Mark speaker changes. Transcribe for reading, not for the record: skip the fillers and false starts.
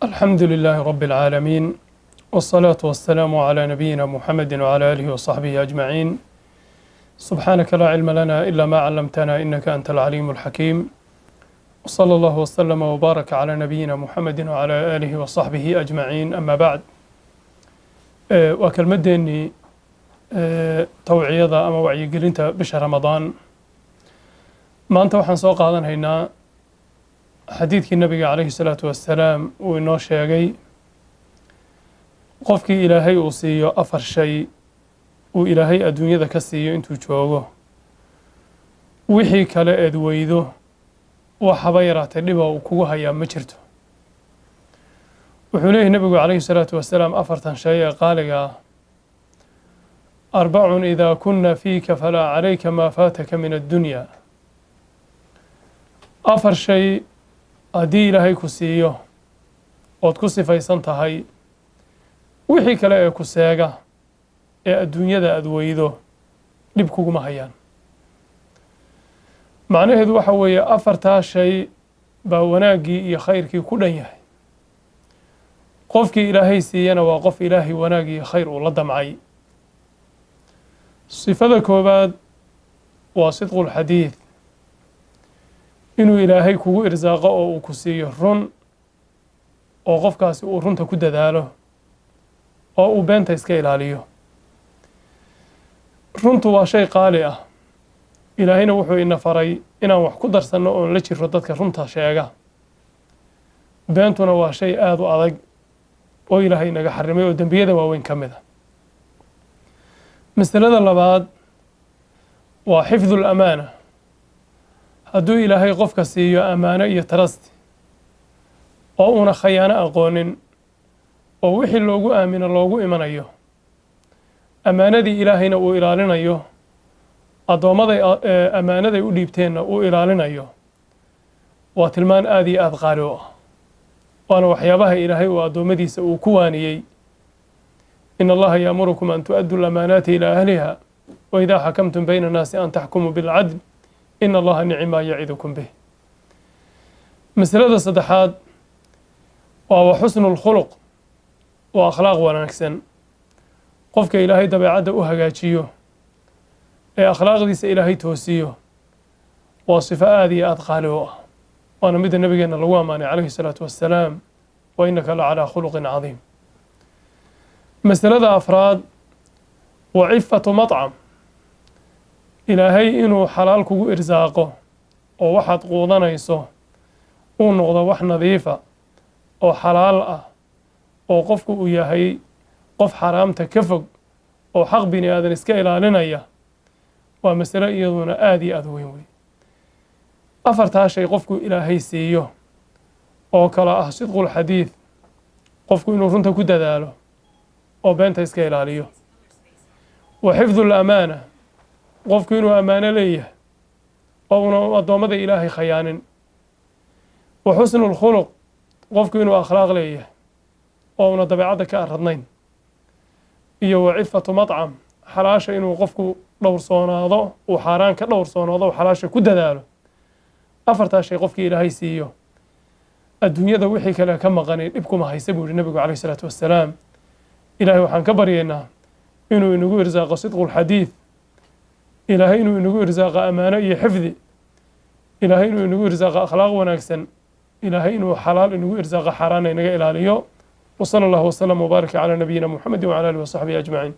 Speaker 1: الحمد لله رب العالمين، والصلاة والسلام على نبينا محمد وعلى آله وصحبه أجمعين. سبحانك لا علم لنا إلا ما علمتنا إنك أنت العليم الحكيم. وصلى الله وسلم وبارك على نبينا محمد وعلى آله وصحبه أجمعين. أما بعد، وكلمدني توعية أما وعي قلنت بشهر رمضان. ما أنت وحن سوق هذا هنا xadiidkii nabiga calayhi salaatu wassalaam uu inoo sheegay qofkii ilaahay uu siiyo afar shay uu ilaahay adduunyada ka siiyo intuu joogo, wixii kale eed weydo waxaba yaraatay dhiba uu kugu hayaa ma jirto. wuxuu leeyahay nabigu calayhi salaatu wassalaam afartan shay ee qaaliga ah: arbacun idaa kunna fiika falaa calayka maa faataka min addunya. afar shay haddii ilaahay ku siiyo ood ku sifaysan tahay, wixii kale ee ku seega ee adduunyada aad weydo dhib kuguma hayaan. macnaheedu waxa weeye afartaa shay baa wanaaggii iyo khayrkii ku dhan yahay. qofkii ilaahay siiyana waa qof ilaahay wanaag iyo khayr uu la damcay. sifada koowaad waa sidqulxadiid, inuu ilaahay kugu irsaaqo oo uu ku siiyo run, oo qofkaasi uu runta ku dadaalo oo uu beenta iska ilaaliyo. runtu waa shay qaali ah. ilaahayna wuxuu ina faray inaan wax ku darsanno oon la jiro dadka runta sheega. beentuna waa shay aada u adag oo ilaahay naga xarimay oo dembiyada waaweyn ka mid a. masalada labaad waa xifdul amaana. hadduu ilaahay qofka siiyo ammaano iyo trust oo uuna khayaano aqoonin, oo wixii loogu aamino loogu imanayo, ammaanadii ilaahayna uu ilaalinayo, addoommaday ammaanaday u dhiibteenna uu ilaalinayo, waa tilmaan aada iyo aada qaali u ah. waana waxyaabaha ilaahay uu addoommadiisa uu ku waaniyey: in allaha yaamurukum an tu'addu lamaanaati ilaa ahliha wa idaa xakamtum bayna annaasi an taxkumuu bilcadl in allaha nicmaa yacidukum bih. masalada saddexaad waa wa xusnu lkhuluq, waa akhlaaq wanaagsan. qofka ilaahay dabeecadda u hagaajiyo ee akhlaaqdiisa ilaahay toosiyo waa sifo aada iyo aada qaali u ah. waana midda nabigeenna lagu ammaanay calayhi salaatu wassalaam: wa innaka la calaa khuluqin cadiim. masalada afraad wa cifatu macam. ilaahay inuu xalaal kugu irsaaqo oo waxaad quudanayso uu noqdo wax nadiifa oo xalaal ah, oo qofku uu yahay qof xaraamta ka fog oo xaq bini aadan iska ilaalinaya, waa masalo iyaduna aada iyo aada weyn wey. afartaa shay qofku ilaahay siiyo oo kale ah sidqulxadiid, qofku inuu runta ku dadaalo oo beenta iska ilaaliyo; wa xifdul amaana, qofku inuu ammaano leeyahay oo una addoommada ilaahay khayaanin; wa xusnu lkhuluq, qofku inuu akhlaaq leeyahay oo una dabeecadda ka aradnayn; iyo wa cifatu macam, xalaasha inuu qofku dhowrsoonaado, uu xaaraan ka dhowrsoonaado oo xalaasha ku dadaalo. afartaa shay qofkii ilaahay siiyo, adduunyada wixii kale ka maqani dhib kuma haysa buu yihi nabigu calayhi salaatu wassalaam. ilaahay waxaan ka baryaynaa inuu inagu irsaaqo sidqulxadiid, ilaahay inuu inagu irsaaqo ammaano iyo xifdi, ilaahay inuu inagu irsaaqo akhlaaq wanaagsan, ilaahay inuu xalaal inagu irsaaqo xaaraana inaga ilaaliyo. وصلى الله وسلم وبارك على نبينا محمد وعلى آله وصحبه أجمعين.